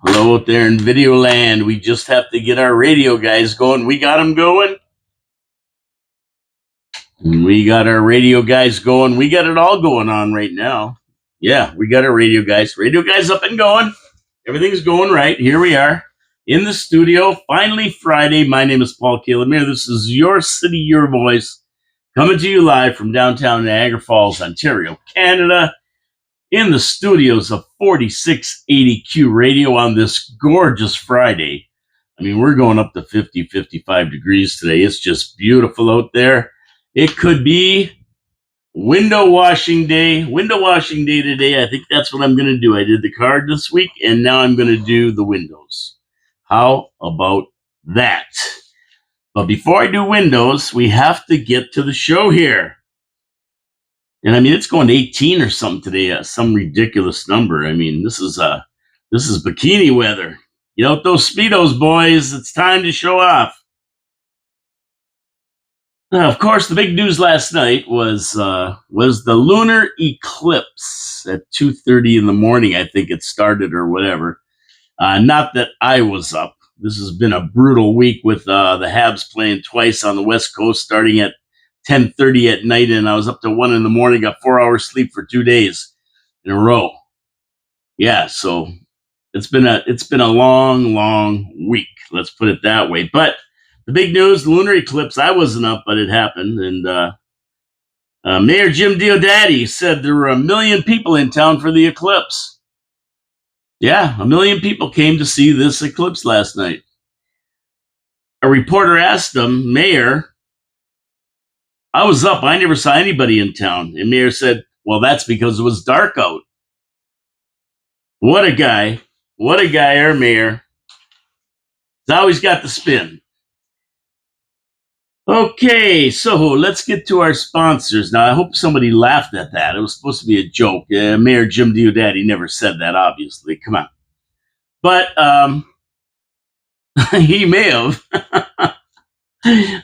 Hello out there in video land. We just have to get our radio guys going. We got them going. We got our radio guys going. We got it all going on right now. Yeah, we got our radio guys. Radio guys up and going. Everything's going right. Here we are in the studio. Finally, Friday. My name is Paul Calamere. This is Your City, Your Voice, coming to you live from downtown Niagara Falls, Ontario, Canada, in the studios of 4680Q Radio on this gorgeous Friday. I mean, we're going up to 50, 55 degrees today. It's just beautiful out there. It could be window washing day. Window washing day today. I think that's what I'm going to do. I did the car this week, and now I'm going to do the windows. How about that? But before I do windows, we have to get to the show here. And I mean, it's going to 18 or something today, some ridiculous number. I mean, this is bikini weather. Get out those Speedos, boys. It's time to show off. Of course, the big news last night was the lunar eclipse at 2:30 in the morning. I think it started or whatever. Not that I was up. This has been a brutal week with the Habs playing twice on the West Coast, starting at 10:30 at night, and I was up to 1 in the morning, got 4 hours sleep for 2 days in a row. Yeah, so it's been a long week. Let's put it that way. But the big news, the lunar eclipse, I wasn't up, but it happened. And Mayor Jim Diodati said there were 1 million people in town for the eclipse. Yeah, 1 million people came to see this eclipse last night. A reporter asked him, Mayor, I was up. I never saw anybody in town. And Mayor said, well, that's because it was dark out. What a guy. What a guy, our mayor. He's always got the spin. Okay, so let's get to our sponsors. Now, I hope somebody laughed at that. It was supposed to be a joke. Mayor Jim Diodati never said that, obviously. Come on. But he may have.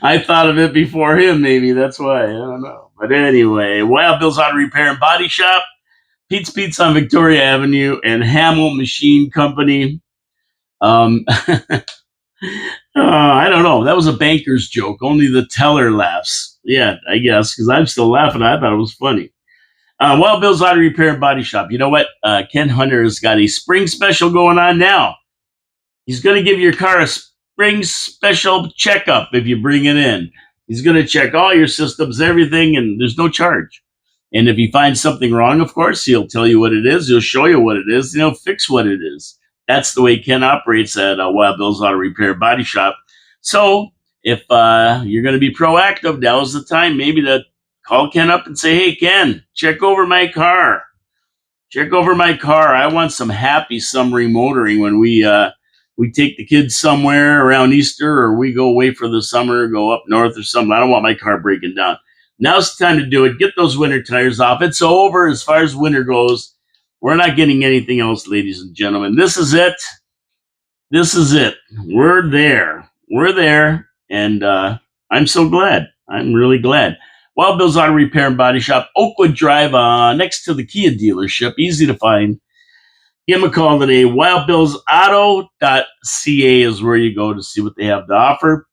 I thought of it before him, maybe. That's why. I don't know. But anyway, Wild Bill's Auto Repair and Body Shop, Pete's Pizza on Victoria Avenue, and Hamill Machine Company. I don't know. That was a banker's joke. Only the teller laughs. Yeah, I guess, because I'm still laughing. I thought it was funny. Wild Bill's Auto Repair and Body Shop. You know what? Ken Hunter has got a spring special going on now. He's going to give your car a spring special checkup if you bring it in. He's going to check all your systems, everything, and there's no charge. And if he finds something wrong, of course, he'll tell you what it is. He'll show you what it is. And he'll fix what it is. That's the way Ken operates at Wild Bill's Auto Repair Body Shop. So if you're going to be proactive, now's the time maybe to call Ken up and say, hey, Ken, check over my car. Check over my car. I want some happy summery motoring when we take the kids somewhere around Easter, or we go away for the summer, go up north or something. I don't want my car breaking down. Now's the time to do it. Get those winter tires off. It's over as far as winter goes. We're not getting anything else, ladies and gentlemen. This is it. This is it. We're there. We're there. And I'm so glad. I'm really glad. Wild Bill's Auto Repair and Body Shop, Oakwood Drive, next to the Kia dealership. Easy to find. Give them a call today. WildBillsAuto.ca is where you go to see what they have to offer.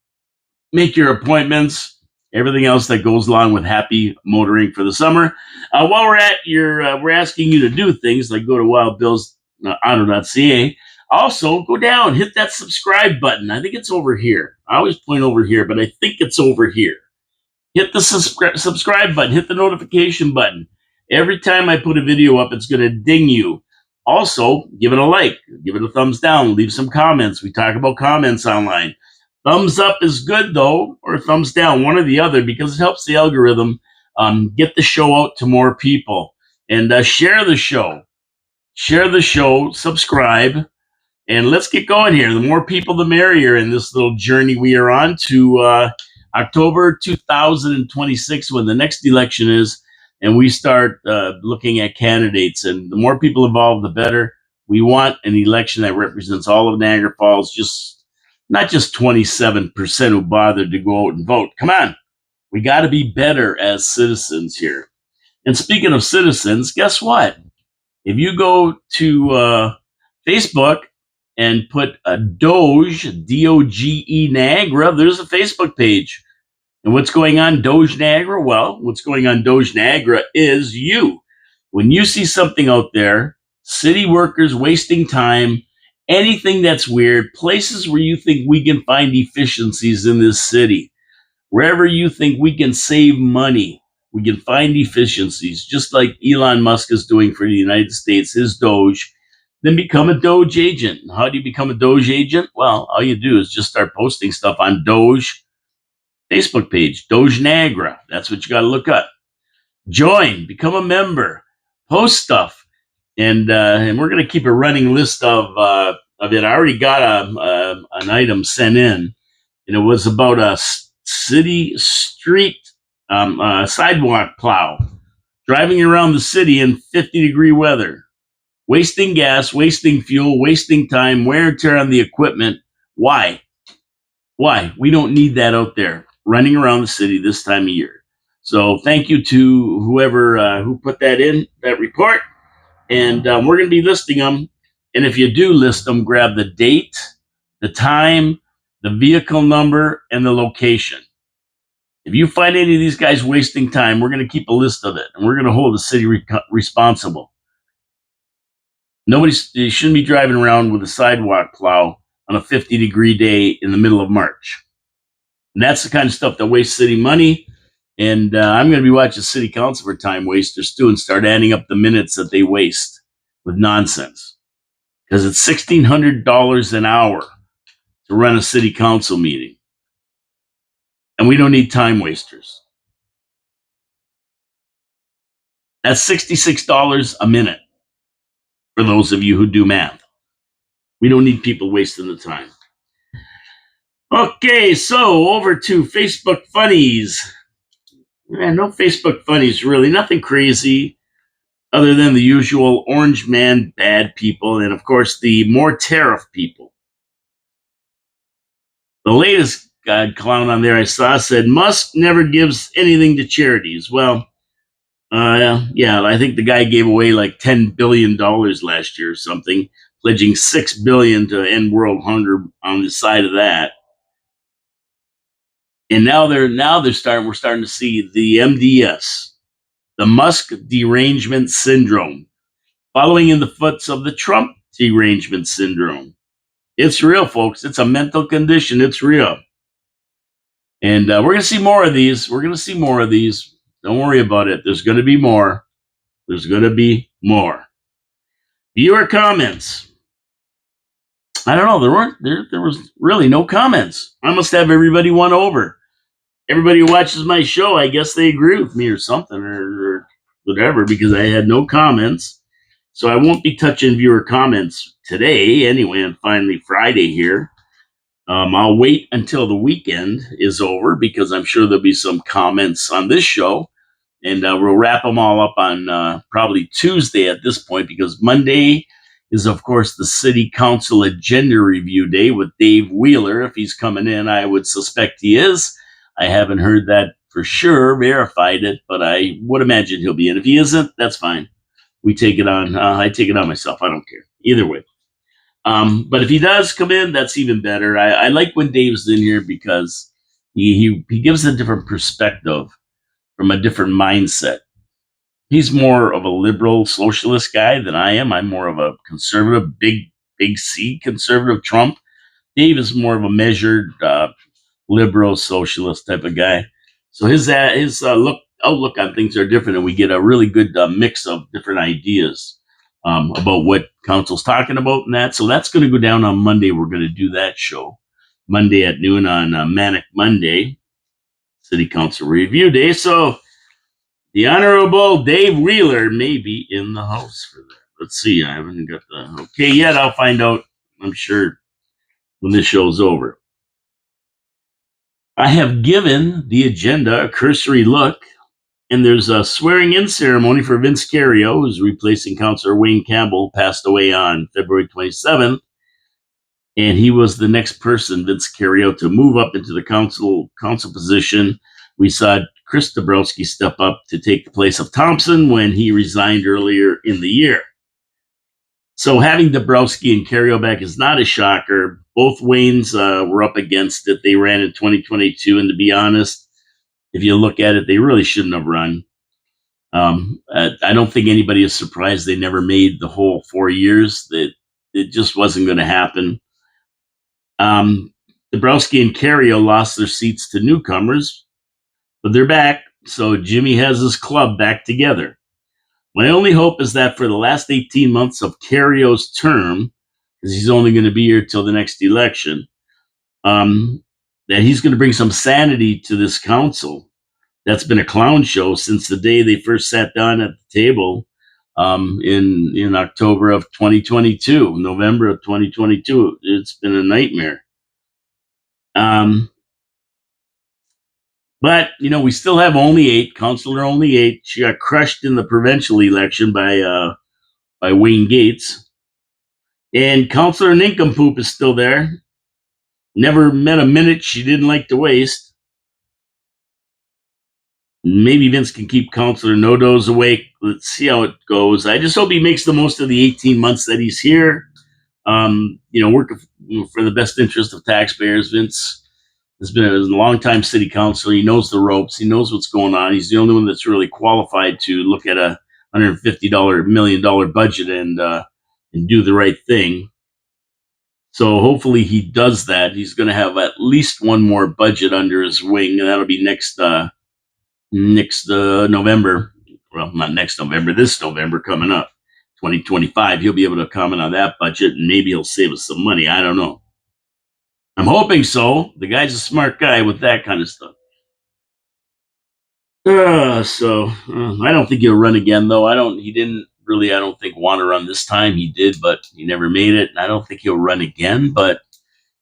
Make your appointments. Everything else that goes along with happy motoring for the summer. While we're at we're asking you to do things like go to WildBillsAuto.ca. Also, go down, hit that subscribe button. I think it's over here. I always point over here, but I think it's over here. Hit the subscribe button. Hit the notification button. Every time I put a video up, it's going to ding you. Also, give it a like. Give it a thumbs down. Leave some comments. We talk about comments online. Thumbs up is good, though, or thumbs down, one or the other, because it helps the algorithm get the show out to more people. And share the show. Share the show. Subscribe. And let's get going here. The more people, the merrier in this little journey we are on to October 2026, when the next election is, and we start looking at candidates. And the more people involved, the better. We want an election that represents all of Niagara Falls, not just 27% who bothered to go out and vote. Come on. We got to be better as citizens here. And speaking of citizens, guess what? If you go to Facebook and put a Doge, Doge Niagara. There's a Facebook page. And what's going on Doge Niagara? Well, what's going on Doge Niagara is you. When you see something out there, city workers wasting time, anything that's weird, places where you think we can find efficiencies in this city, wherever you think we can save money, we can find efficiencies, just like Elon Musk is doing for the United States, his Doge, then become a Doge agent. How do you become a Doge agent? Well, all you do is just start posting stuff on Doge Facebook page, Doge Niagara. That's what you got to look up. Join, become a member, post stuff, and we're going to keep a running list of it. I already got an item sent in, and it was about a city street sidewalk plow driving around the city in 50-degree weather, wasting gas, wasting fuel, wasting time, wear and tear on the equipment. Why? Why? We don't need that out there running around the city this time of year. So thank you to whoever who put that in, that report. And we're going to be listing them. And if you do list them, grab the date, the time, the vehicle number, and the location. If you find any of these guys wasting time, we're going to keep a list of it. And we're going to hold the city responsible. You shouldn't be driving around with a sidewalk plow on a 50-degree day in the middle of March. And that's the kind of stuff that wastes city money. And I'm going to be watching city council for time wasters too and start adding up the minutes that they waste with nonsense. Because it's $1,600 an hour to run a city council meeting. And we don't need time wasters. That's $66 a minute for those of you who do math. We don't need people wasting the time. Okay, so over to Facebook funnies. Man, no Facebook funnies, really. Nothing crazy other than the usual orange man bad people and, of course, the more tariff people. The latest clown on there I saw said Musk never gives anything to charities. Well, yeah, I think the guy gave away like $10 billion last year or something, pledging $6 billion to end world hunger on the side of that. And we're starting to see the MDS, the Musk derangement syndrome, following in the footsteps of the Trump derangement syndrome. It's real, folks. It's a mental condition. It's real. And we're going to see more of these. Don't worry about it. There's going to be more. Viewer comments. I don't know. There was really no comments. I must have everybody won over. Everybody who watches my show, I guess they agree with me or something or whatever, because I had no comments. So I won't be touching viewer comments today anyway, and finally Friday here. I'll wait until the weekend is over because I'm sure there'll be some comments on this show, and we'll wrap them all up on probably Tuesday at this point, because Monday is, of course, the City Council Agenda Review Day with Dave Wheeler. If he's coming in, I would suspect he is. I haven't heard that for sure, verified it, but I would imagine he'll be in. If he isn't, that's fine. We take it on. I take it on myself. I don't care. Either way. But if he does come in, that's even better. I like when Dave's in here because he gives a different perspective from a different mindset. He's more of a liberal socialist guy than I am. I'm more of a conservative, big C conservative Trump. Dave is more of a measured liberal socialist type of guy. So his outlook on things are different, and we get a really good mix of different ideas about what council's talking about and that. So that's going to go down on Monday. We're going to do that show Monday at noon on Manic Monday, City Council Review Day. So the Honorable Dave Wheeler may be in the house for that. Let's see. I haven't got the okay yet. I'll find out, I'm sure, when this show's over. I have given the agenda a cursory look, and there's a swearing-in ceremony for Vince Cario, who's replacing Councillor Wayne Campbell, passed away on February 27th, and he was the next person, Vince Cario, to move up into the council position. We saw Chris Dabrowski step up to take the place of Thompson when he resigned earlier in the year. So having Dabrowski and Carrio back is not a shocker. Both Waynes were up against it. They ran in 2022, and to be honest, if you look at it, they really shouldn't have run. I don't think anybody is surprised they never made the whole 4 years. That it just wasn't going to happen. Dabrowski and Carrio lost their seats to newcomers, but they're back. So Jimmy has his club back together. My only hope is that for the last 18 months of Carrio's term, because he's only going to be here till the next election, that he's going to bring some sanity to this council. That's been a clown show since the day they first sat down at the table in October of 2022, November of 2022. It's been a nightmare. But we still have only 8. Councilor only 8. She got crushed in the provincial election by Wayne Gates. And Councilor Nincompoop is still there. Never met a minute she didn't like to waste. Maybe Vince can keep Councilor No-Dos awake. Let's see how it goes. I just hope he makes the most of the 18 months that he's here. Working for the best interest of taxpayers. Vince has been a long-time city councilor. He knows the ropes. He knows what's going on. He's the only one that's really qualified to look at a $150 million budget and do the right thing. So hopefully he does that. He's going to have at least one more budget under his wing, and that'll be next November. Well, not next November, this November coming up, 2025. He'll be able to comment on that budget, and maybe he'll save us some money. I don't know. I'm hoping so. The guy's a smart guy with that kind of stuff. I don't think he'll run again, though. He didn't really, I don't think, want to run this time. He did, but he never made it. And I don't think he'll run again, but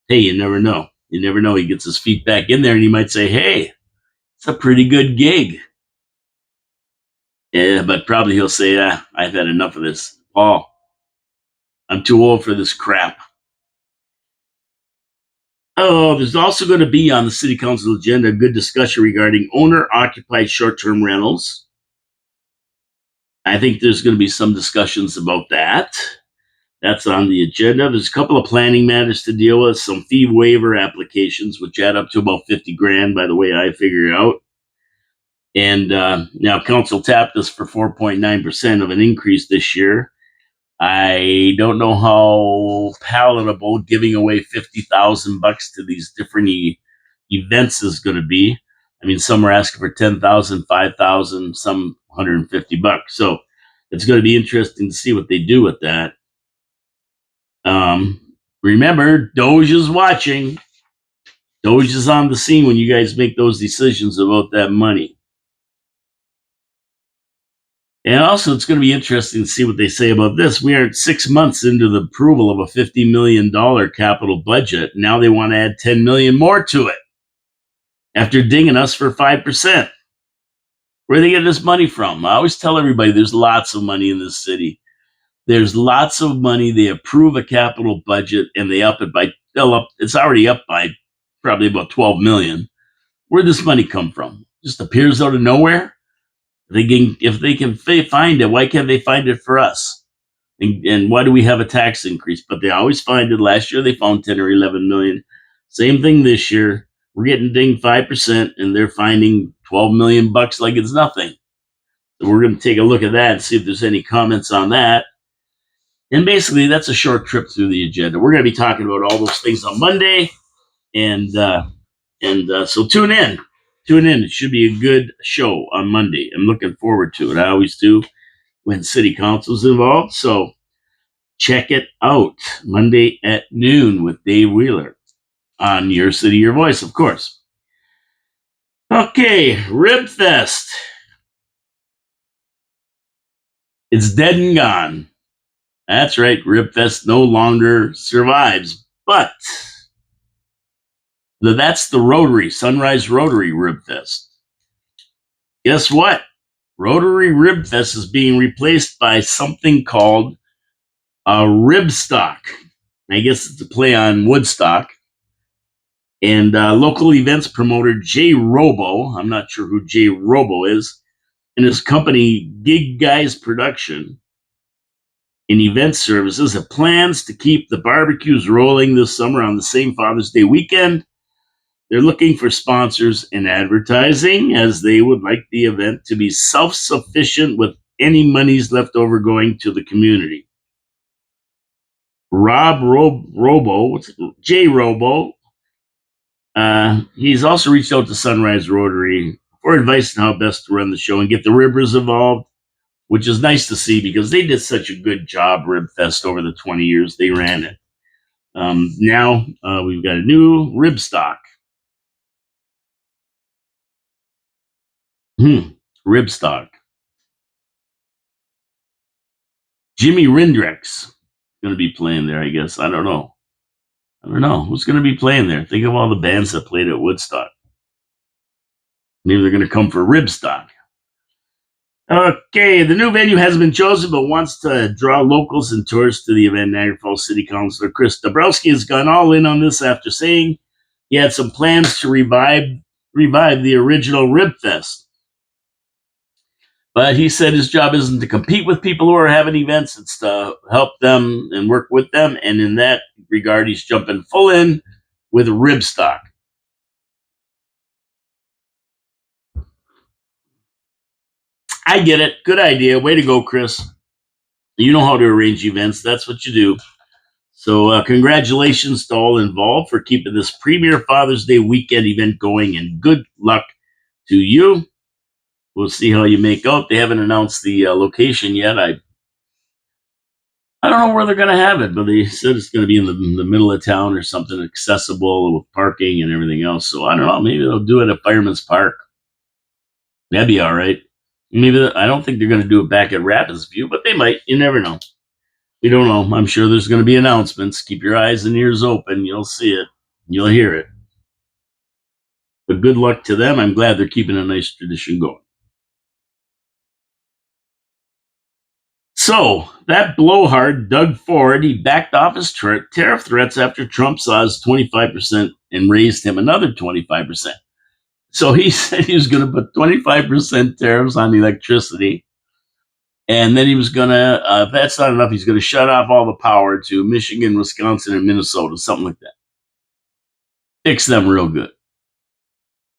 hey, you never know. You never know. He gets his feet back in there and he might say, hey, it's a pretty good gig. Yeah, but probably he'll say, I've had enough of this. Paul, I'm too old for this crap. Oh, there's also going to be on the city council agenda a good discussion regarding owner-occupied short-term rentals. I think there's going to be some discussions about that. That's on the agenda. There's a couple of planning matters to deal with, some fee waiver applications, which add up to about 50 grand by the way I figure it out. And now council tapped us for 4.9% of an increase this year. I don't know how palatable giving away $50,000 to these different events is going to be. I mean, some are asking for 10,000, 5,000, some $150. So it's going to be interesting to see what they do with that. Remember, Doge is watching. Doge is on the scene when you guys make those decisions about that money. And also, it's going to be interesting to see what they say about this. We are 6 months into the approval of a $50 million capital budget. Now they want to add $10 million more to it after dinging us for 5%. Where do they get this money from? I always tell everybody there's lots of money in this city. There's lots of money. They approve a capital budget and they up it by, it's already up by probably about 12 million. Where'd this money come from? Just appears out of nowhere? If they can find it, why can't they find it for us? And why do we have a tax increase? But they always find it. Last year they found 10 or 11 million. Same thing this year. We're getting dinged 5%, and they're finding 12 million bucks like it's nothing. So we're going to take a look at that and see if there's any comments on that. And basically, that's a short trip through the agenda. We're going to be talking about all those things on Monday, and so tune in. Tune in. It should be a good show on Monday. I'm looking forward to it. I always do when city council's involved. So check it out Monday at noon with Dave Wheeler on Your City, Your Voice, of course. Okay, Rib Fest. It's dead and gone. That's right, Rib Fest no longer survives, but that's the Rotary, Sunrise Rotary Rib Fest. Guess what? Rotary Rib Fest is being replaced by something called a Ribstock. I guess it's a play on Woodstock. And local events promoter Jay Robo, I'm not sure who Jay Robo is, and his company Gig Guys Production in event services have plans to keep the barbecues rolling this summer on the same Father's Day weekend. They're looking for sponsors and advertising as they would like the event to be self sufficient with any monies left over going to the community. Robo, J Robo, he's also reached out to Sunrise Rotary for advice on how best to run the show and get the Ribbers involved, which is nice to see because they did such a good job, Ribfest, over the 20 years they ran it. Now we've got a new Ribstock. Ribstock. Jimi Hendrix going to be playing there, I guess. I don't know. Who's going to be playing there. Think of all the bands that played at Woodstock. Maybe they're going to come for Ribstock. Okay, the new venue hasn't been chosen, but wants to draw locals and tourists to the event. Niagara Falls City Councilor Chris Dabrowski has gone all in on this after saying he had some plans to revive the original Ribfest. But he said his job isn't to compete with people who are having events, it's to help them and work with them. And in that regard, he's jumping full in with Ribstock. I get it. Good idea. Way to go, Chris. You know how to arrange events. That's what you do. So congratulations to all involved for keeping this premier Father's Day weekend event going, and good luck to you. We'll see how you make out. They haven't announced the location yet. I don't know where they're going to have it, but they said it's going to be in the middle of town or something, accessible with parking and everything else. So I don't know. Maybe they'll do it at Fireman's Park. That'd be all right. Maybe I don't think they're going to do it back at Rapids View, but they might. You never know. We don't know. I'm sure there's going to be announcements. Keep your eyes and ears open. You'll see it. You'll hear it. But good luck to them. I'm glad they're keeping a nice tradition going. So that blowhard, Doug Ford, he backed off his tariff threats after Trump saw his 25% and raised him another 25%. So he said he was going to put 25% tariffs on electricity. And then he was going to, if that's not enough, he's going to shut off all the power to Michigan, Wisconsin, and Minnesota, something like that. Fix them real good.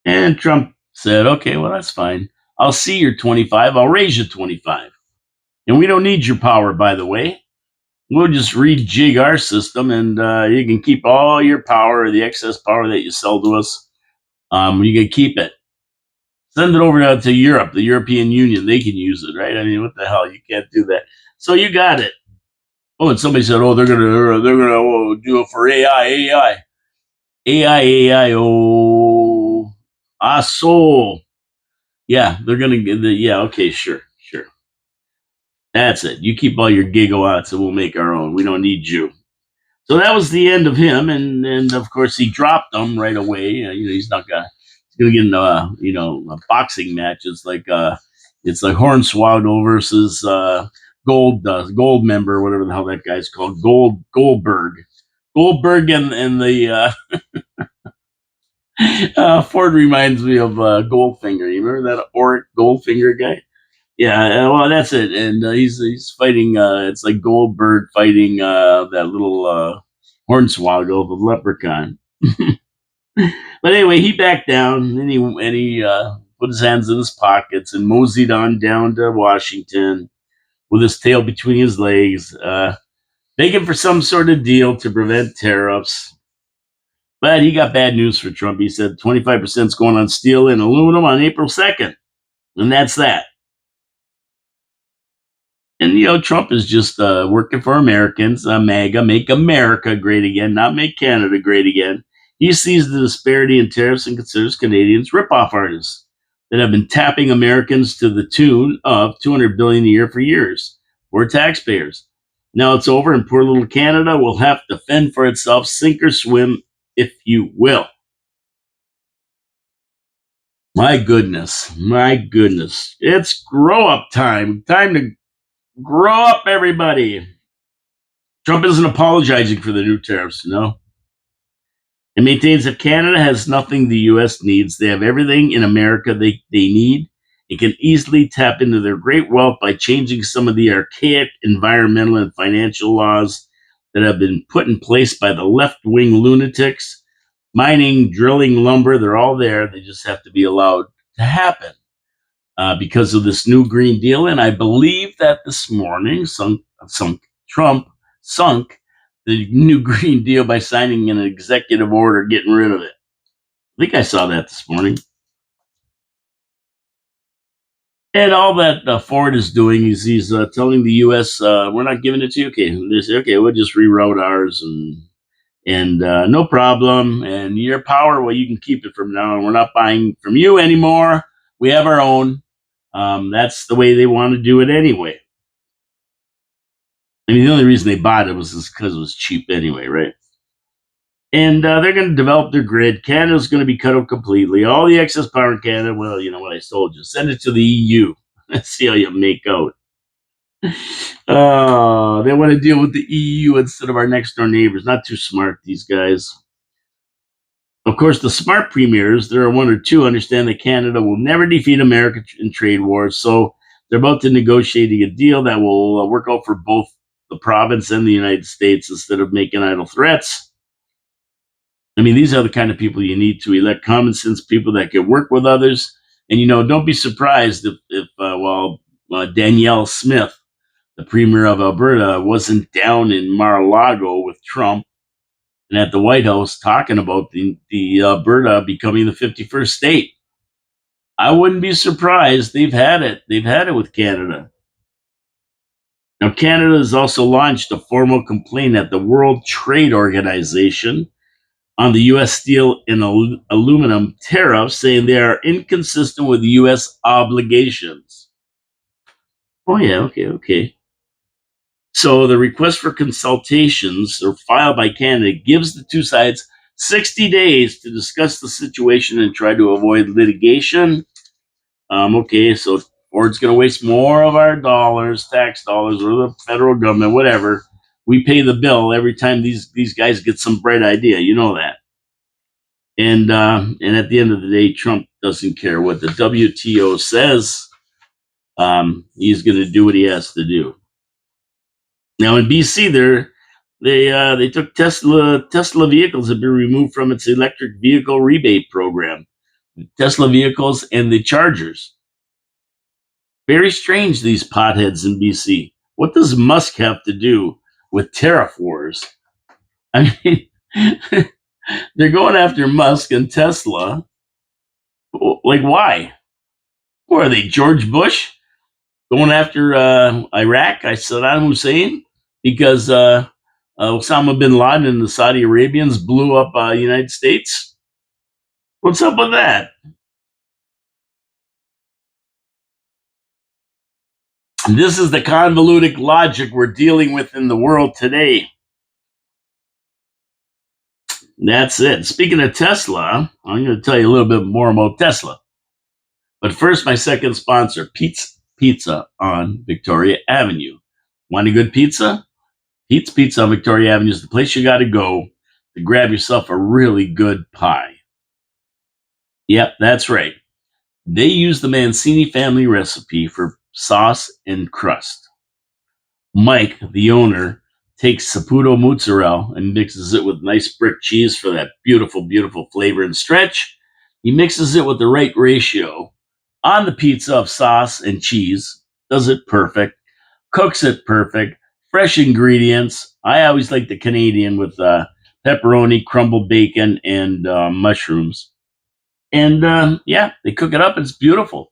And Trump said, okay, well, that's fine. I'll see your 25. I'll raise you 25. And we don't need your power, by the way. We'll just rejig our system, and you can keep all your power, or the excess power that you sell to us. You can keep it. Send it over to Europe, the European Union. They can use it, right? I mean, what the hell? You can't do that. So you got it. Oh, and somebody said, "Oh, they're gonna do it for AI." Oh, soul. Yeah, they're gonna get the. Yeah, okay, sure. That's it. You keep all your gigawatts, and we'll make our own. We don't need you. So that was the end of him, and of course he dropped them right away. He's not gonna get into a boxing match. It's like Hornswoggle versus Gold member, whatever the hell that guy's called, Goldberg and the Ford reminds me of Goldfinger. You remember that Oric Goldfinger guy? Yeah, well, that's it. And he's fighting. It's like Goldberg fighting that little Hornswoggle, the leprechaun. But anyway, he backed down, and he put his hands in his pockets and moseyed on down to Washington with his tail between his legs, begging for some sort of deal to prevent tariffs. But he got bad news for Trump. He said 25% is going on steel and aluminum on April 2nd, and that's that. And Trump is just working for Americans. MAGA, make America great again, not make Canada great again. He sees the disparity in tariffs and considers Canadians rip-off artists that have been tapping Americans to the tune of $200 billion a year for years. We're taxpayers. Now it's over, and poor little Canada will have to fend for itself, sink or swim, if you will. My goodness. It's grow-up time. Time to grow up, everybody. Trump isn't apologizing for the new tariffs, no. It maintains that Canada has nothing the U.S. needs. They have everything in America they need, It can easily tap into their great wealth by changing some of the archaic environmental and financial laws that have been put in place by the left wing lunatics. Mining, drilling, lumber, they're all there. They just have to be allowed to happen because of this new Green Deal. And I believe that this morning, Trump sunk the new Green Deal by signing an executive order getting rid of it. I think I saw that this morning. And all that Ford is doing is he's telling the U.S. We're not giving it to you. Okay, they say, okay, we'll just reroute ours and no problem. And your power, well, you can keep it from now on. We're not buying from you anymore. We have our own. That's the way they want to do it anyway. I mean, the only reason they bought it was because it was cheap anyway, right? And they're going to develop their grid. Canada's going to be cut out completely. All the excess power in Canada, well, you know what I told you. Send it to the EU. Let's see how you make out. They want to deal with the EU instead of our next door neighbors. Not too smart, these guys. Of course, the smart premiers, there are one or two, understand that Canada will never defeat America in trade wars. So they're about to negotiating a deal that will work out for both the province and the United States instead of making idle threats. I mean, these are the kind of people you need to elect common sense people that can work with others. And, don't be surprised if Danielle Smith, the premier of Alberta, wasn't down in Mar-a-Lago with Trump and at the White House talking about the Alberta becoming the 51st state. I wouldn't be surprised. They've had it. They've had it with Canada. Now, Canada has also launched a formal complaint at the World Trade Organization on the U.S. steel and aluminum tariffs, saying they are inconsistent with U.S. obligations. Oh, yeah, okay. So the request for consultations are filed by Canada gives the two sides 60 days to discuss the situation and try to avoid litigation. Okay, so Ford's going to waste more of our dollars, tax dollars, or the federal government, whatever. We pay the bill every time these guys get some bright idea. You know that. And at the end of the day, Trump doesn't care what the WTO says. He's going to do what he has to do. Now in BC, they took Tesla vehicles have been removed from its electric vehicle rebate program. Tesla vehicles and the chargers. Very strange, these potheads in BC. What does Musk have to do with tariff wars? I mean, they're going after Musk and Tesla. Like, why? Or are they George Bush going after Iraq, Saddam Hussein? Because Osama bin Laden and the Saudi Arabians blew up United States? What's up with that? This is the convoluted logic we're dealing with in the world today. That's it. Speaking of Tesla, I'm going to tell you a little bit more about Tesla. But first, my second sponsor, Pete's Pizza on Victoria Avenue. Want a good pizza? Pete's Pizza on Victoria Avenue is the place you got to go to grab yourself a really good pie. Yep, that's right. They use the Mancini family recipe for sauce and crust. Mike, the owner, takes Saputo mozzarella and mixes it with nice brick cheese for that beautiful, beautiful flavor and stretch. He mixes it with the right ratio on the pizza of sauce and cheese, does it perfect, cooks it perfect, fresh ingredients. I always like the Canadian with pepperoni, crumbled bacon, and mushrooms. And they cook it up. It's beautiful.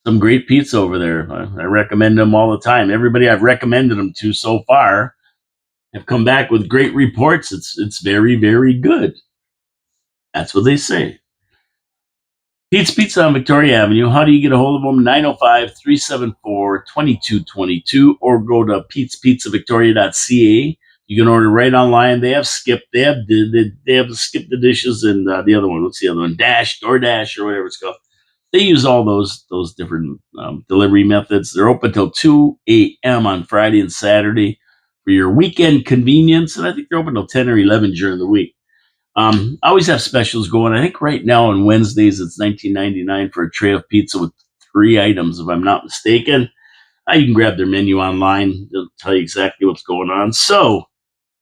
Some great pizza over there. I recommend them all the time. Everybody I've recommended them to so far have come back with great reports. It's very, very good. That's what they say. Pete's Pizza on Victoria Avenue. How do you get a hold of them? 905-374-2222 or go to petespizza.victoria.ca. You can order right online. They have Skip. They have Skip the Dishes and the other one. What's the other one? DoorDash or whatever it's called. They use all those different delivery methods. They're open till 2 a.m. on Friday and Saturday for your weekend convenience. And I think they're open till 10 or 11 during the week. I always have specials going. I think right now on Wednesdays it's $19.99 for a tray of pizza with 3 items, if I'm not mistaken. You can grab their menu online. They'll tell you exactly what's going on. So,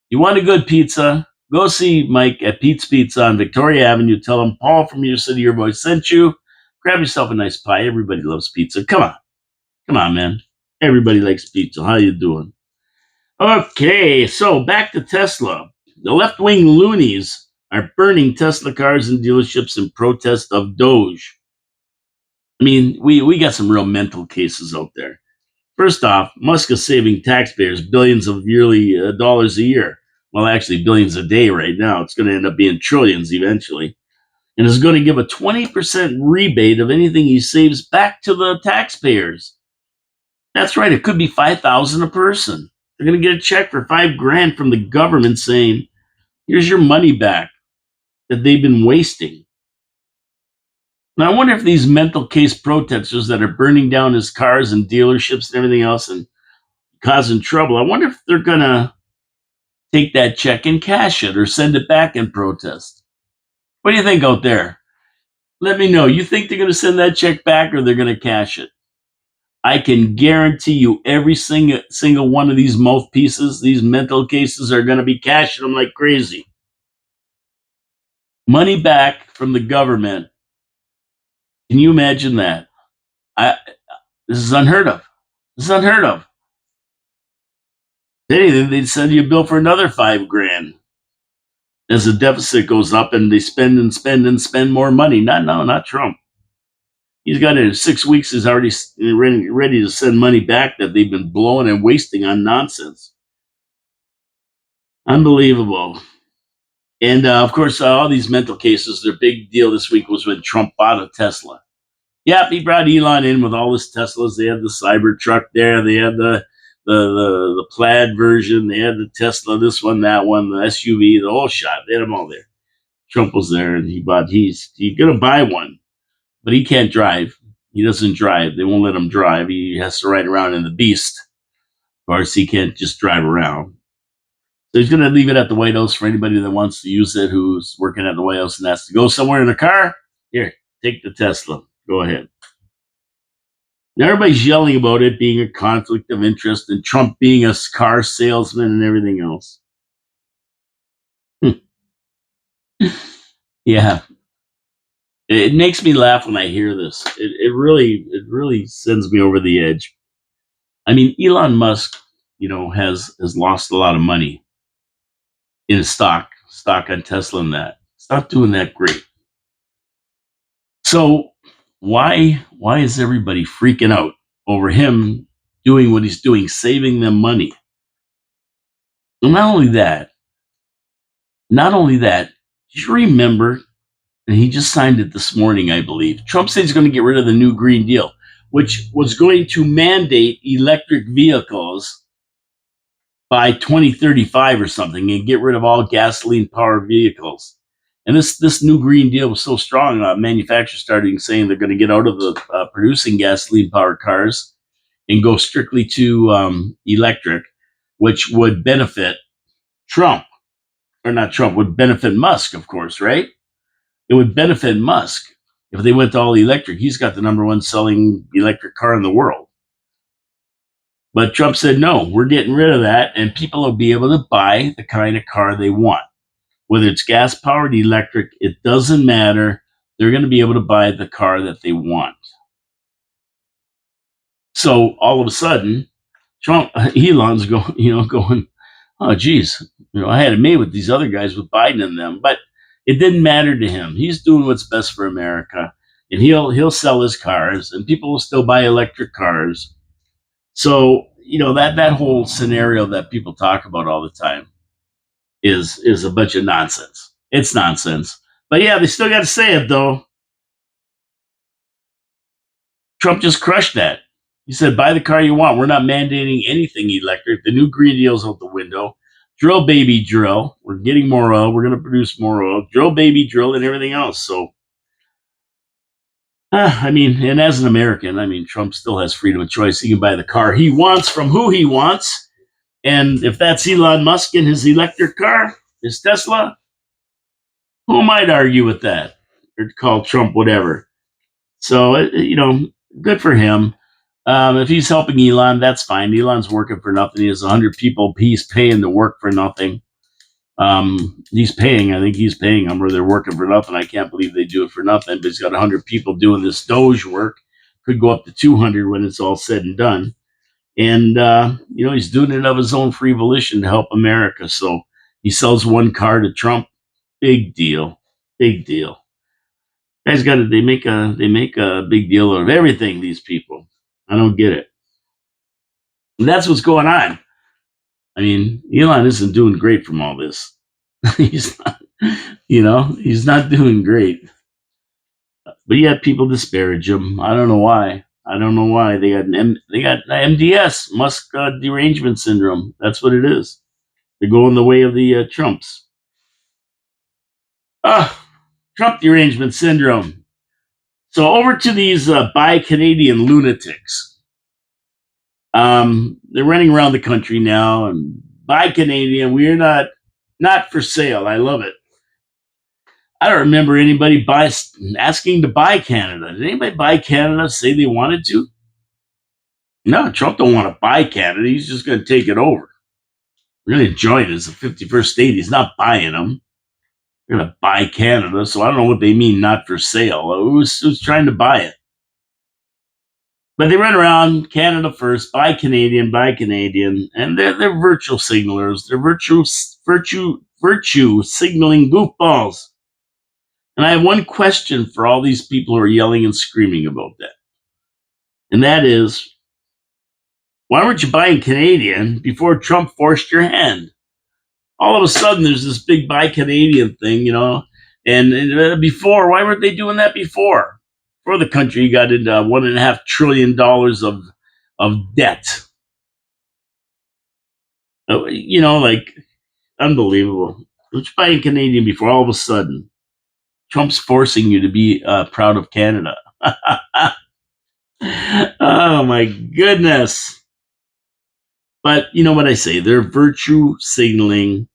you want a good pizza? Go see Mike at Pete's Pizza on Victoria Avenue. Tell him Paul from Your City Your Voice sent you. Grab yourself a nice pie. Everybody loves pizza. Come on, man. Everybody likes pizza. How you doing? Okay, so back to Tesla. The left-wing loonies are burning Tesla cars in dealerships in protest of Doge. I mean, we got some real mental cases out there. First off, Musk is saving taxpayers billions of yearly dollars a year. Well, actually, billions a day right now. It's going to end up being trillions eventually. And is going to give a 20% rebate of anything he saves back to the taxpayers. That's right. It could be 5,000 a person. They're going to get a check for $5,000 from the government saying, here's your money back that they've been wasting. Now, I wonder if these mental case protesters that are burning down his cars and dealerships and everything else and causing trouble, I wonder if they're going to take that check and cash it or send it back in protest. What do you think out there? Let me know. You think they're going to send that check back or they're going to cash it? I can guarantee you every single one of these mouthpieces, these mental cases are going to be cashing them like crazy. Money back from the government. Can you imagine that? I This is unheard of. This is unheard of. They'd send you a bill for another $5,000 as the deficit goes up and they spend and spend and spend more money. Not Trump. He's got it in 6 weeks. He's already ready to send money back that they've been blowing and wasting on nonsense. Unbelievable. And of course, all these mental cases, their big deal this week was when Trump bought a Tesla. Yeah, he brought Elon in with all his Teslas. They had the Cybertruck there. They had the plaid version. They had the Tesla, this one, that one, the SUV, the whole shot. They had them all there. Trump was there, and he's gonna buy one, but he can't drive. He doesn't drive. They won't let him drive. He has to ride around in the Beast. Of course, he can't just drive around. So he's gonna leave it at the White House for anybody that wants to use it, who's working at the White House and has to go somewhere in a car. Here, take the Tesla. Go ahead. Now everybody's yelling about it being a conflict of interest and Trump being a car salesman and everything else. Yeah, it makes me laugh when I hear this. It really sends me over the edge. I mean, Elon Musk, has lost a lot of money in his stock on Tesla and that. It's not doing that great. So why is everybody freaking out over him doing what he's doing, saving them money? And not only that, do you remember, and he just signed it this morning, I believe. Trump said he's going to get rid of the new Green Deal, which was going to mandate electric vehicles by 2035 or something and get rid of all gasoline powered vehicles. And this new Green Deal was so strong, manufacturers started saying they're going to get out of the producing gasoline powered cars and go strictly to electric, which would benefit Trump, or not Trump, would benefit Musk, of course, right? It would benefit Musk if they went to all electric. He's got the number one selling electric car in the world. But Trump said, no, we're getting rid of that, and people will be able to buy the kind of car they want. Whether it's gas powered, electric, it doesn't matter. They're going to be able to buy the car that they want. So all of a sudden, Elon's going, oh, geez, I had it made with these other guys with Biden and them, but it didn't matter to him. He's doing what's best for America, and he'll sell his cars, and people will still buy electric cars. So that whole scenario that people talk about all the time is a bunch of nonsense. It's nonsense. But yeah, they still got to say it though. Trump just crushed that. He said, buy the car you want. We're not mandating anything electric. The new Green Deal's out the window. Drill, baby, drill. We're getting more oil. We're going to produce more oil. Drill, baby, drill, and everything else. So, and as an American, Trump still has freedom of choice. He can buy the car he wants from who he wants. And if that's Elon Musk in his electric car, his Tesla, who might argue with that or call Trump whatever? So, Good for him. If he's helping Elon, that's fine. Elon's working for nothing. He has 100 people he's paying to work for nothing. He's paying. I think he's paying them, or they're working for nothing. I can't believe they do it for nothing. But he's got 100 people doing this Doge work. Could go up to 200 when it's all said and done. And he's doing it of his own free volition to help America. So he sells one car to Trump. Big deal. Big deal. Guys got it. They make a big deal out of everything. These people. I don't get it. And that's what's going on. I mean, Elon isn't doing great from all this. He's not. He's not doing great. But yet people disparage him. I don't know why. I don't know why they got MDS, Musk derangement syndrome. That's what it is. They're going the way of the Trumps. Trump derangement syndrome. So over to these buy Canadian lunatics. They're running around the country now and buy Canadian. We're not for sale. I love it. I don't remember anybody asking to buy Canada. Did anybody buy Canada say they wanted to? No, Trump don't want to buy Canada. He's just going to take it over. We're going to join it as the 51st state. He's not buying them. We're going to buy Canada. So I don't know what they mean, not for sale. Who's trying to buy it? But they run around Canada first, buy Canadian, and they're virtual signalers. They're virtue signaling goofballs. And I have one question for all these people who are yelling and screaming about that. And that is, why weren't you buying Canadian before Trump forced your hand? All of a sudden, there's this big buy Canadian thing, And before, why weren't they doing that before? For the country got into $1.5 trillion of debt. Like unbelievable. Which buying Canadian before all of a sudden Trump's forcing you to be proud of Canada. Oh my goodness. But you know what I say? They're virtue signaling.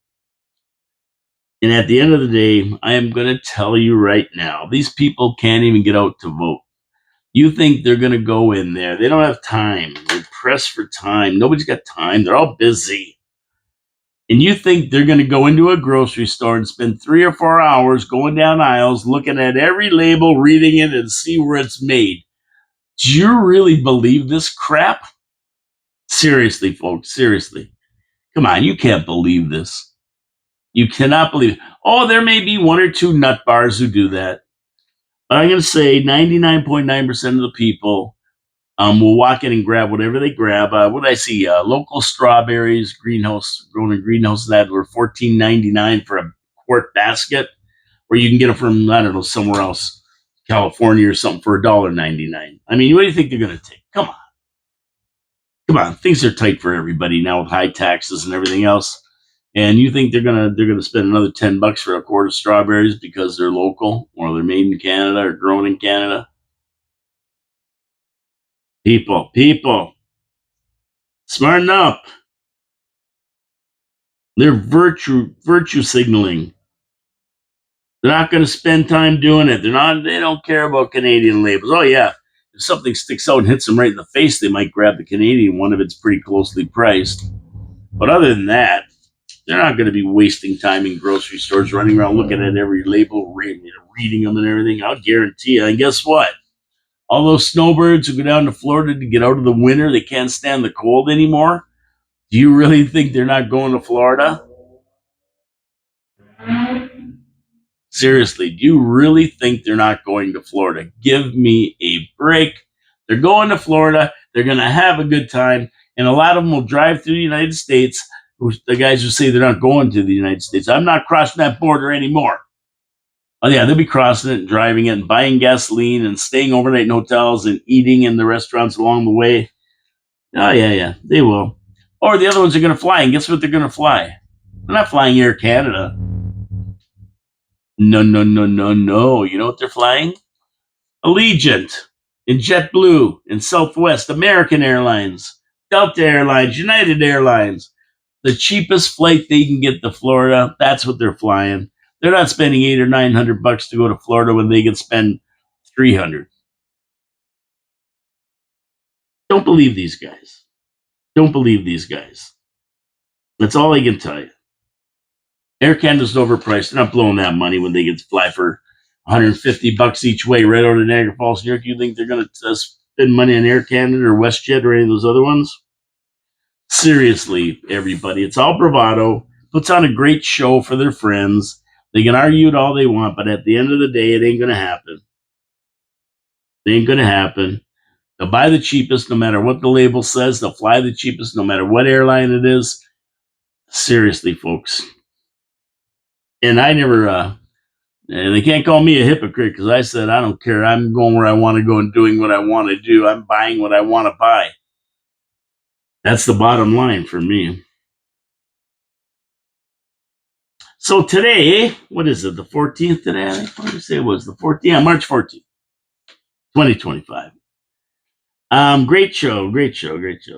And at the end of the day, I am going to tell you right now, these people can't even get out to vote. You think they're going to go in there. They don't have time. They're pressed for time. Nobody's got time. They're all busy. And you think they're going to go into a grocery store and spend 3 or 4 hours going down aisles, looking at every label, reading it, and see where it's made. Do you really believe this crap? Seriously, folks, seriously. Come on, you can't believe this. You cannot believe it. Oh, there may be 1 or 2 nut bars who do that. But I'm going to say 99.9% of the people will walk in and grab whatever they grab. What did I see? Local strawberries, grown in greenhouse, that were $14.99 for a quart basket, or you can get them from, I don't know, somewhere else, California or something, for $1.99. I mean, what do you think they're going to take? Come on, things are tight for everybody now with high taxes and everything else. And you think they're gonna spend another $10 for a quart of strawberries because they're local or they're made in Canada or grown in Canada? People, smarten up. They're virtue signaling. They're not going to spend time doing it. They don't care about Canadian labels. Oh yeah, if something sticks out and hits them right in the face, they might grab the Canadian one if it's pretty closely priced. But other than that, they're not going to be wasting time in grocery stores running around looking at every label, reading them and everything. I'll guarantee you. And guess what? All those snowbirds who go down to Florida to get out of the winter, they can't stand the cold anymore. Do you really think they're not going to Florida? Seriously, do you really think they're not going to Florida? Give me a break. They're going to Florida. They're going to have a good time. And a lot of them will drive through the United States. The guys who say they're not going to the United States. I'm not crossing that border anymore. Oh, yeah, they'll be crossing it and driving it and buying gasoline and staying overnight in hotels and eating in the restaurants along the way. Oh, yeah, they will. Or the other ones are going to fly. And guess what they're going to fly? They're not flying Air Canada. No. You know what they're flying? Allegiant and JetBlue and Southwest, American Airlines, Delta Airlines, United Airlines. The cheapest flight they can get to Florida, that's what they're flying. They're not spending $800 or $900 to go to Florida when they can spend $300. Don't believe these guys. Don't believe these guys. That's all I can tell you. Air Canada's overpriced. They're not blowing that money when they get to fly for $150 each way right out of Niagara Falls, New York. You think they're going to spend money on Air Canada or WestJet or any of those other ones? Seriously, everybody, it's all bravado. Puts on a great show for their friends. They can argue it all they want, but at the end of the day, it ain't going to happen. It ain't going to happen. They'll buy the cheapest no matter what the label says. They'll fly the cheapest no matter what airline it is. Seriously, folks. And I never, and they can't call me a hypocrite because I said, I don't care. I'm going where I want to go and doing what I want to do. I'm buying what I want to buy. That's the bottom line for me. So today, what is it? The 14th today? I think what did I say it was the 14th? Yeah, March 14th, 2025. Great show.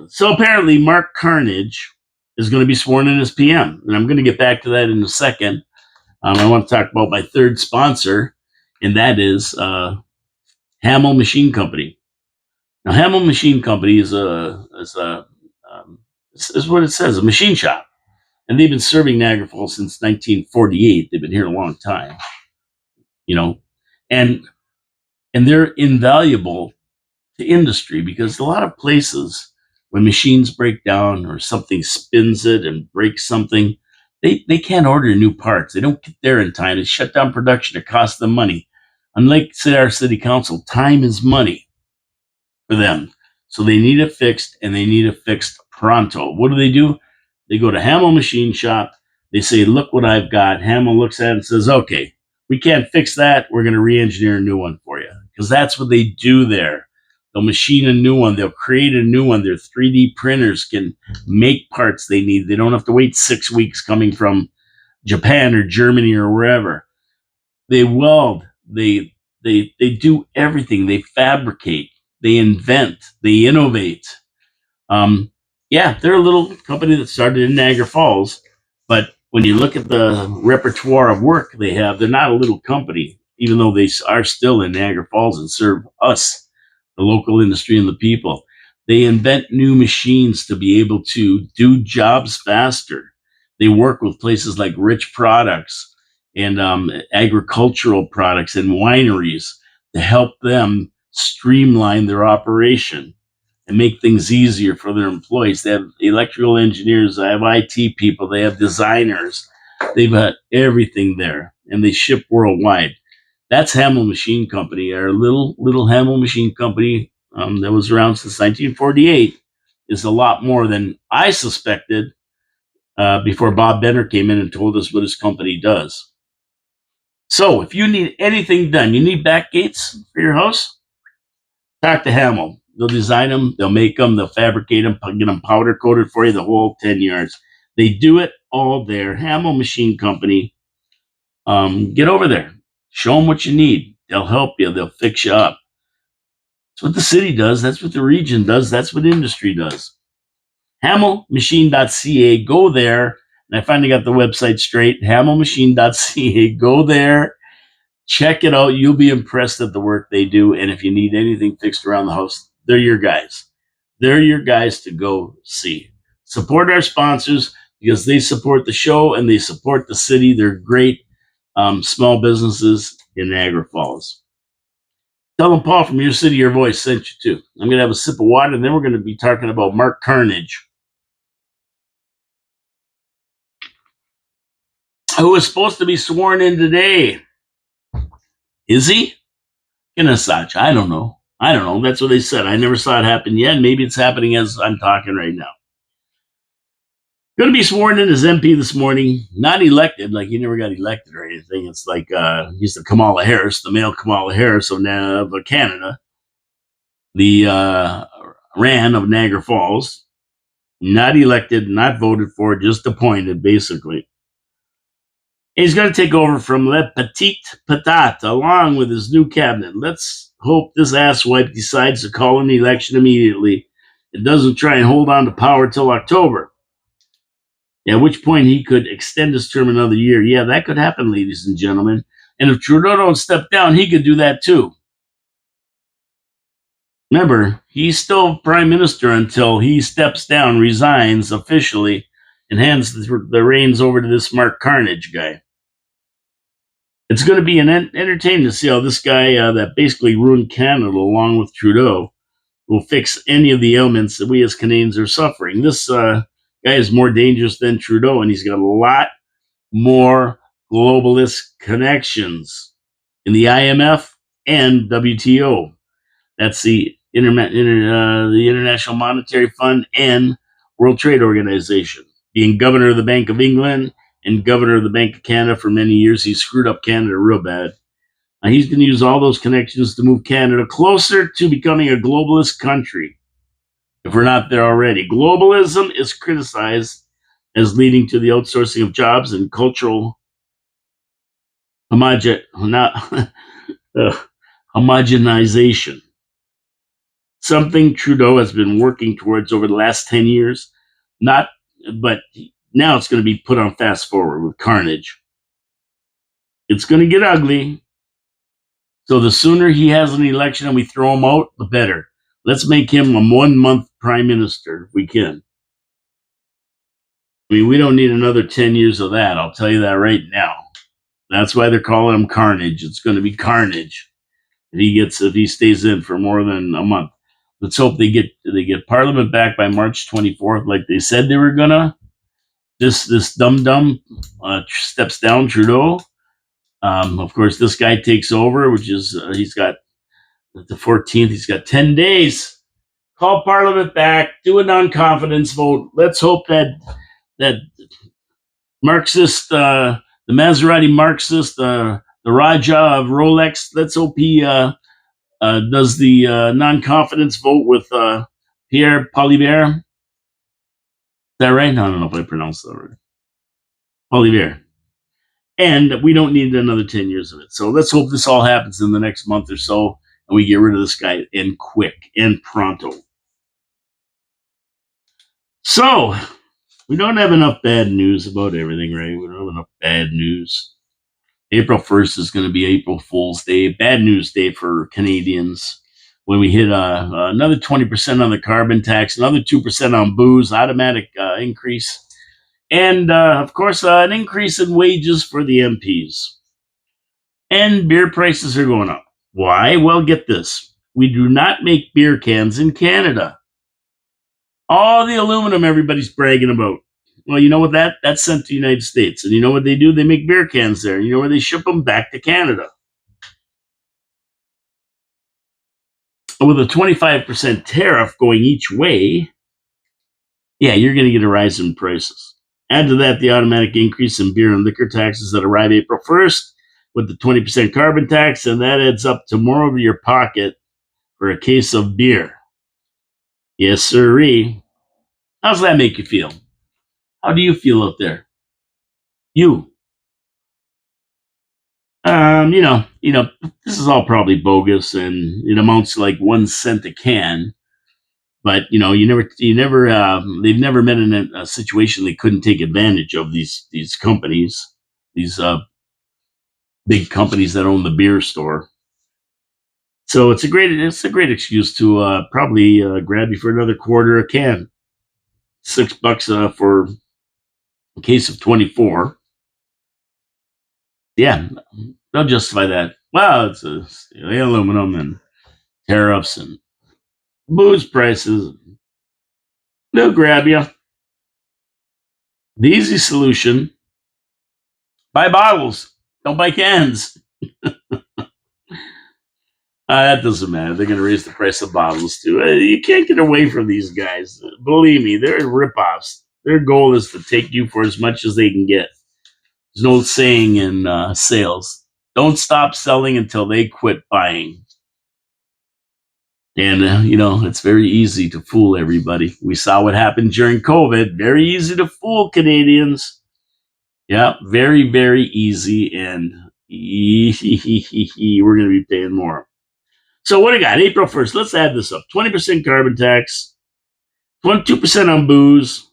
So apparently Mark Carnage is going to be sworn in as PM. And I'm going to get back to that in a second. I want to talk about my third sponsor, and that is Hamel Machine Company. Now, Hamel Machine Company is what it says, a machine shop. And they've been serving Niagara Falls since 1948. They've been here a long time, and they're invaluable to industry because a lot of places when machines break down or something spins it and breaks something, they can't order new parts. They don't get there in time. It shut down production. It costs them money. Unlike our city council, time is money for them. So they need it fixed, and they need it fixed pronto. What do? They go to Hamel Machine Shop. They say, look what I've got. Hamel looks at it and says, okay, we can't fix that. We're going to re-engineer a new one for you. Because that's what they do there. They'll machine a new one. They'll create a new one. Their 3D printers can make parts they need. They don't have to wait 6 weeks coming from Japan or Germany or wherever. They weld. They do everything. They fabricate. They invent. They innovate. They're a little company that started in Niagara Falls, but when you look at the repertoire of work they have, they're not a little company, even though they are still in Niagara Falls and serve us, the local industry and the people. They invent new machines to be able to do jobs faster. They work with places like Rich Products and agricultural products and wineries to help them streamline their operation and make things easier for their employees. They have electrical engineers, they have IT people, they have designers. They've got everything there, and they ship worldwide. That's Hamel Machine Company, our little Hamel Machine Company that was around since 1948 is a lot more than I suspected before Bob Benner came in and told us what his company does. So if you need anything done, you need back gates for your house, talk to Hamel. They'll design them, they'll make them, they'll fabricate them, get them powder coated for you, the whole 10 yards. They do it all there. Hamel Machine Company. Get over there. Show them what you need. They'll help you. They'll fix you up. That's what the city does. That's what the region does. That's what industry does. HamelMachine.ca. Go there. And I finally got the website straight. HamelMachine.ca. Go there. Check it out. You'll be impressed at the work they do. And if you need anything fixed around the house, they're your guys. They're your guys to go see. Support our sponsors because they support the show and they support the city. They're great small businesses in Niagara Falls. Tell them Paul from Your City, Your Voice sent you too. I'm going to have a sip of water, and then we're going to be talking about Mark Carnage, who is supposed to be sworn in today. Is he? In a such. I don't know. That's what they said. I never saw it happen yet. Maybe it's happening as I'm talking right now. Going to be sworn in as MP this morning. Not elected, like he never got elected or anything. It's like he's the Kamala Harris, the male Kamala Harris of Canada. The Ran of Niagara Falls. Not elected, not voted for, just appointed, basically. He's going to take over from Le Petit Patate along with his new cabinet. Let's hope this asswipe decides to call an election immediately. It doesn't try and hold on to power till October. At which point he could extend his term another year. Yeah, that could happen, ladies and gentlemen. And if Trudeau don't step down, he could do that too. Remember, he's still prime minister until he steps down, resigns officially, and hands the reins over to this Mark Carnage guy. It's going to be entertaining to see how this guy that basically ruined Canada, along with Trudeau, will fix any of the ailments that we as Canadians are suffering. This guy is more dangerous than Trudeau, and he's got a lot more globalist connections in the IMF and WTO. That's the International Monetary Fund and World Trade Organization. Being governor of the Bank of England and governor of the Bank of Canada for many years, he screwed up Canada real bad. He's going to use all those connections to move Canada closer to becoming a globalist country, if we're not there already. Globalism is criticized as leading to the outsourcing of jobs and cultural homogenization, something Trudeau has been working towards over the last 10 years. Not, but now it's going to be put on fast forward with Carnage. It's going to get ugly. So the sooner he has an election and we throw him out, the better. Let's make him a 1 month prime minister if we can. I mean, we don't need another 10 years of that. I'll tell you that right now. That's why they're calling him Carnage. It's going to be carnage if he stays in for more than a month. Let's hope they get Parliament back by March 24th, like they said they were gonna. This dum steps down, Trudeau. Of course, this guy takes over, which is he's got the 14th. He's got 10 days. Call Parliament back. Do a non-confidence vote. Let's hope that Marxist, the Maserati Marxist, the Raja of Rolex. Let's hope he does the non-confidence vote with Pierre Poilievre. Is that right? I don't know if I pronounced that right. Poilievre. And we don't need another 10 years of it. So let's hope this all happens in the next month or so and we get rid of this guy and quick and pronto. So we don't have enough bad news about everything, right? We don't have enough bad news. April 1st is going to be April Fool's Day, bad news day for Canadians. When we hit another 20% on the carbon tax, another 2% on booze, automatic increase. And, of course, an increase in wages for the MPs. And beer prices are going up. Why? Well, get this. We do not make beer cans in Canada. All the aluminum everybody's bragging about. Well, you know what? That's sent to the United States. And you know what they do? They make beer cans there. And you know where they ship them? Back to Canada. With a 25% tariff going each way, yeah, you're going to get a rise in prices. Add to that the automatic increase in beer and liquor taxes that arrive April 1st with the 20% carbon tax, and that adds up to more over your pocket for a case of beer. Yes, sirree. How's that make you feel? How do you feel out there? You. This is all probably bogus, and it amounts to like 1 cent a can. But they've never been in a situation they couldn't take advantage of these companies, these big companies that own the beer store. So it's a great excuse to probably grab you for another quarter a can, $6 for a case of 24. Yeah, they'll justify that. Well, it's aluminum and tariffs and booze prices. They'll grab you. The easy solution: buy bottles. Don't buy cans. That doesn't matter. They're going to raise the price of bottles too. You can't get away from these guys. Believe me, they're ripoffs. Their goal is to take you for as much as they can get. There's no saying in sales: don't stop selling until they quit buying. And, it's very easy to fool everybody. We saw what happened during COVID. Very easy to fool Canadians. Yeah, very, very easy. And we're going to be paying more. So what do we got? April 1st. Let's add this up. 20% carbon tax, 22% on booze.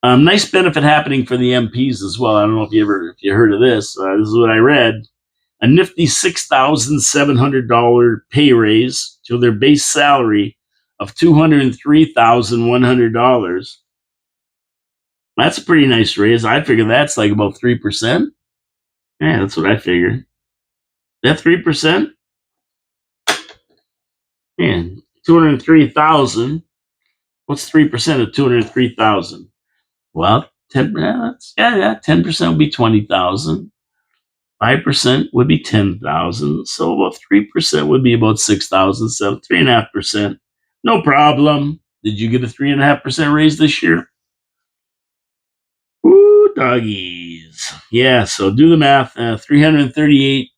Nice benefit happening for the MPs as well. I don't know if you heard of this. This is what I read. a nifty $6,700 pay raise to their base salary of $203,100. That's a pretty nice raise. I figure that's like about 3%. Yeah, that's what I figured. That 3%? Man, 203,000. What's 3% of 203,000? Well, 10% would be 20,000. 5% would be 10,000. So about 3% would be about 6,000. So 3.5%. No problem. Did you get a 3.5% raise this year? Ooh, doggies. Yeah, so do the math. 338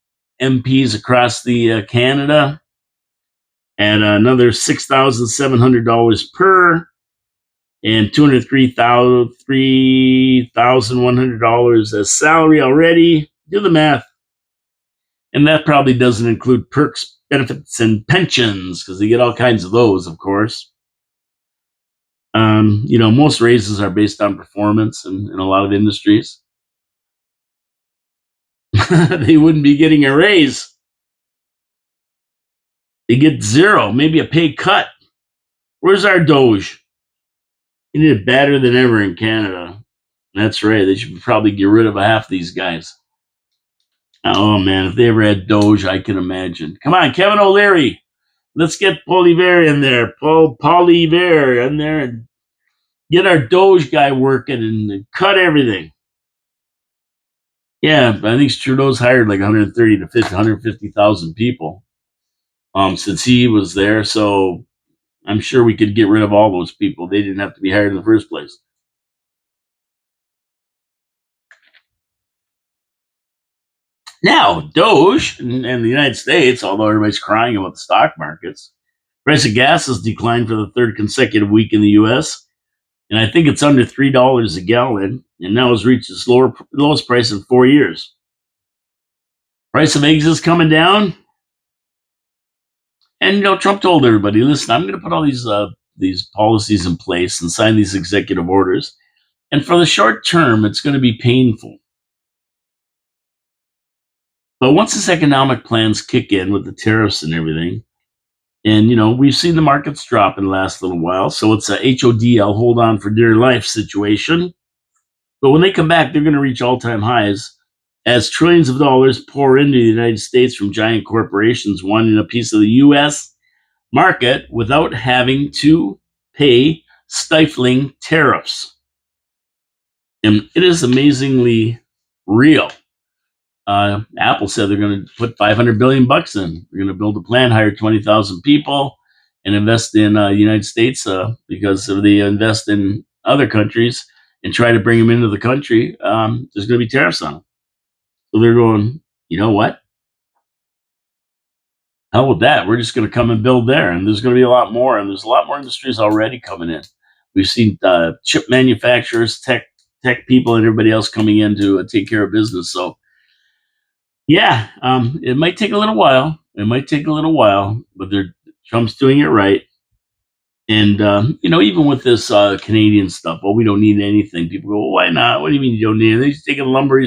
MPs across the Canada, and another $6,700 per, and $3,100 as salary already. Do the math. And that probably doesn't include perks, benefits, and pensions, because they get all kinds of those, of course. Most raises are based on performance in a lot of industries. They wouldn't be getting a raise. They get zero, maybe a pay cut. Where's our Doge? You need it better than ever in Canada. That's right. They should probably get rid of half these guys. Oh man, if they ever had Doge, I can imagine. Come on, Kevin O'Leary. Let's get Poliver in there. Poliver in there and get our Doge guy working and cut everything. Yeah, I think Trudeau's hired like 130 to 150,000 people since he was there. So I'm sure we could get rid of all those people. They didn't have to be hired in the first place. Now, Doge and the United States, although everybody's crying about the stock markets, price of gas has declined for the third consecutive week in the U.S., and I think it's under $3 a gallon, and now has reached its lowest price in 4 years. Price of eggs is coming down, and Trump told everybody, "Listen, I'm going to put all these policies in place and sign these executive orders, and for the short term, it's going to be painful." But once his economic plans kick in with the tariffs and everything, and we've seen the markets drop in the last little while, so it's a HODL, hold on for dear life situation. But when they come back, they're going to reach all-time highs as trillions of dollars pour into the United States from giant corporations wanting a piece of the U.S. market without having to pay stifling tariffs. And it is amazingly real. Apple said they're going to put $500 billion in. They're going to build a plant, hire 20,000 people, and invest in the United States because if they invest in other countries and try to bring them into the country, there's going to be tariffs on them. So they're going, you know what? Hell with that. We're just going to come and build there, and there's going to be a lot more, and there's a lot more industries already coming in. We've seen chip manufacturers, tech people, and everybody else coming in to take care of business. So yeah, it might take a little while. But Trump's doing it right. And even with this Canadian stuff, we don't need anything. People go, well, why not? What do you mean you don't need anything? He's taking lumber.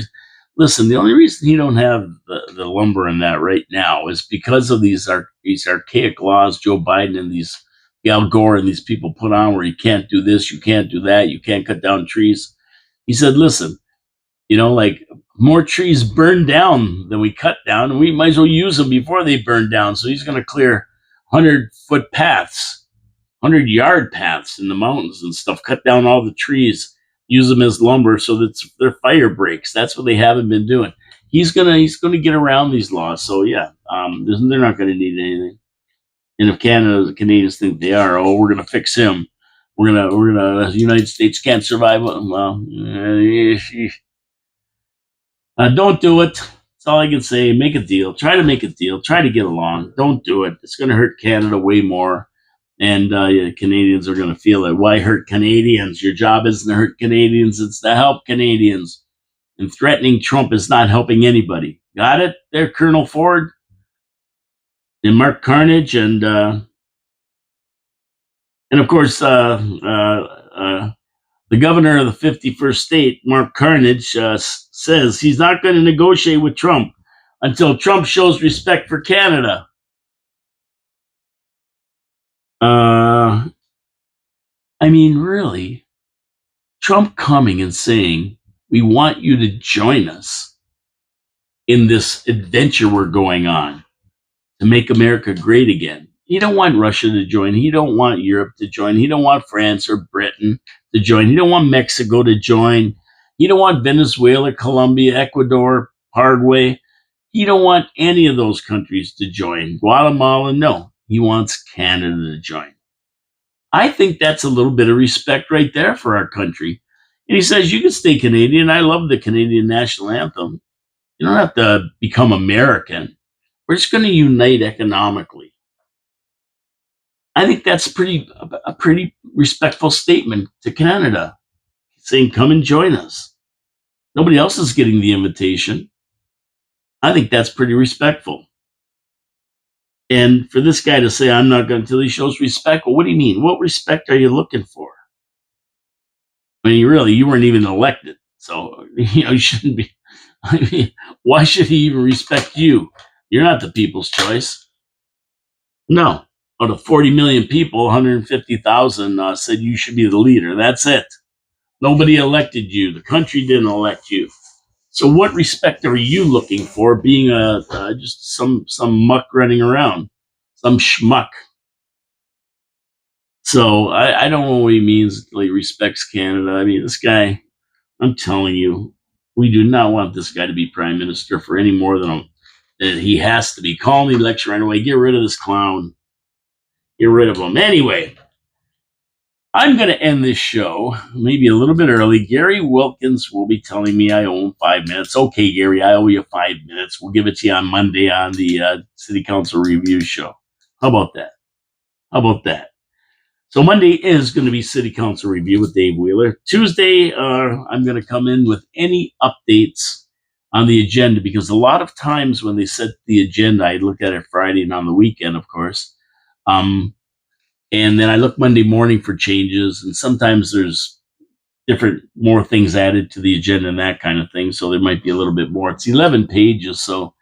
Listen, the only reason he don't have the lumber in that right now is because of these archaic laws Joe Biden and these Al Gore and these people put on where you can't do this, you can't do that, you can't cut down trees. He said, listen, like more trees burn down than we cut down, and we might as well use them before they burn down. So he's going to clear 100-foot paths, 100-yard paths in the mountains and stuff, cut down all the trees, use them as lumber so that they're fire breaks. That's what they haven't been doing. He's gonna get around these laws. So yeah, they're not going to need anything. And if the Canadians think they are, we're going to fix him. The United States can't survive. Well, don't do it. That's all I can say. Make a deal. Try to make a deal. Try to get along. Don't do it. It's going to hurt Canada way more. And Canadians are going to feel it. Why hurt Canadians? Your job isn't to hurt Canadians. It's to help Canadians. And threatening Trump is not helping anybody. Got it there, Colonel Ford? And Mark Carnage. And of course, the governor of the 51st state, Mark Carnage, says he's not going to negotiate with Trump until Trump shows respect for Canada. I mean, really, Trump coming and saying, we want you to join us in this adventure we're going on to make America great again. He don't want Russia to join. He don't want Europe to join. He don't want France or Britain to join. He don't want Mexico to join. He don't want Venezuela, Colombia, Ecuador, Paraguay. He don't want any of those countries to join. Guatemala, no. He wants Canada to join. I think that's a little bit of respect right there for our country. And he says, you can stay Canadian. I love the Canadian national anthem. You don't have to become American. We're just going to unite economically. I think that's a pretty respectful statement to Canada, saying, come and join us. Nobody else is getting the invitation. I think that's pretty respectful. And for this guy to say, I'm not going to, until he shows respect, well, what do you mean? What respect are you looking for? I mean, really, you weren't even elected. So, you shouldn't be. I mean, why should he even respect you? You're not the people's choice. No. Out of 40 million people, 150,000 said you should be the leader. That's it. Nobody elected you. The country didn't elect you. So, what respect are you looking for? Being just some muck running around, some schmuck. So, I don't know what he means until he respects Canada. I mean, this guy. I'm telling you, we do not want this guy to be prime minister for any more than he has to be. Call the election right away. Get rid of this clown. Get rid of him. Anyway, I'm going to end this show maybe a little bit early. Gary Wilkins will be telling me I owe him 5 minutes. Okay, Gary, I owe you 5 minutes. We'll give it to you on Monday on the City Council Review Show. How about that? How about that? So Monday is going to be City Council Review with Dave Wheeler. Tuesday, I'm going to come in with any updates on the agenda, because a lot of times when they set the agenda, I look at it Friday and on the weekend, of course. And then I look Monday morning for changes, and sometimes there's more things added to the agenda and that kind of thing. So there might be a little bit more. It's 11 pages, so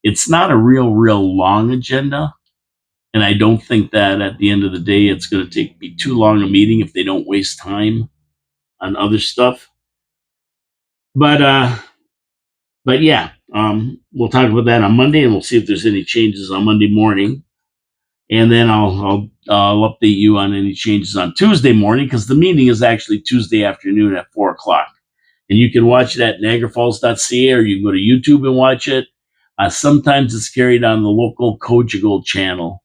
it's not a real long agenda. And I don't think that at the end of the day, it's going to be too long a meeting if they don't waste time on other stuff. But yeah, we'll talk about that on Monday, and we'll see if there's any changes on Monday morning. And then I'll update you on any changes on Tuesday morning, because the meeting is actually Tuesday afternoon at 4:00. And you can watch it at niagarafalls.ca, or you can go to YouTube and watch it. Sometimes it's carried on the local Cogeco channel.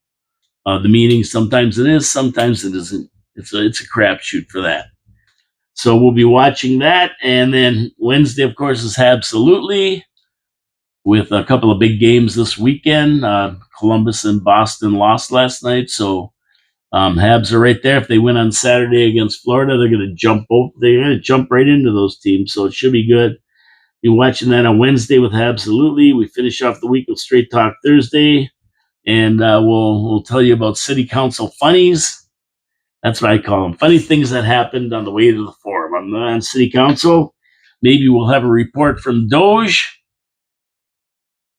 The meeting, sometimes it is, sometimes it isn't. It's a crapshoot for that. So we'll be watching that. And then Wednesday, of course, is Habsolutely, with a couple of big games this weekend. Columbus and Boston lost last night, so Habs are right there. If they win on Saturday against Florida, they're going to jump right into those teams. So it should be good. Be watching that on Wednesday with Habsolutely. We finish off the week with Straight Talk Thursday, and we'll tell you about City Council funnies. That's what I call them. Funny things that happened on the way to the forum. I'm on City Council. Maybe we'll have a report from Doge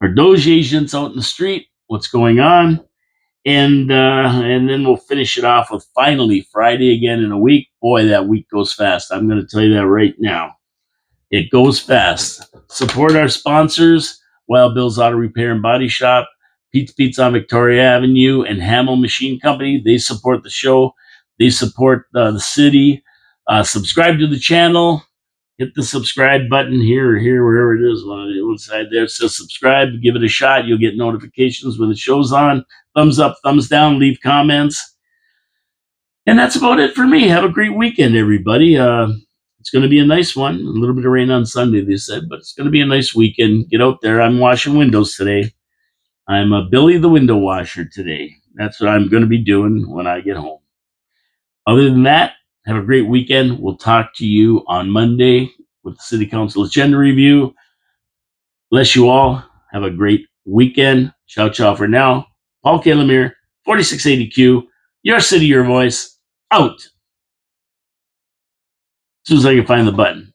or Doge agents out in the street. What's going on? And then we'll finish it off with finally Friday again in a week. Boy, that week goes fast. I'm going to tell you that right now. It goes fast. Support our sponsors: Wild Bill's Auto Repair and Body Shop, Pete's Pizza on Victoria Avenue, and Hamel Machine Company. They support the show. They support the city. Subscribe to the channel. Hit the subscribe button here or here, wherever it is on the side there. It says subscribe. Give it a shot. You'll get notifications when the show's on. Thumbs up, thumbs down. Leave comments. And that's about it for me. Have a great weekend, everybody. It's going to be a nice one. A little bit of rain on Sunday, they said, but it's going to be a nice weekend. Get out there. I'm washing windows today. I'm a Billy the window washer today. That's what I'm going to be doing when I get home. Other than that, have a great weekend. We'll talk to you on Monday with the City Council Agenda Review. Bless you all. Have a great weekend. Ciao, ciao for now. Paul K. Lemire, 4680Q. Your city, your voice. Out. As soon as I can find the button.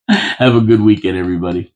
Have a good weekend, everybody.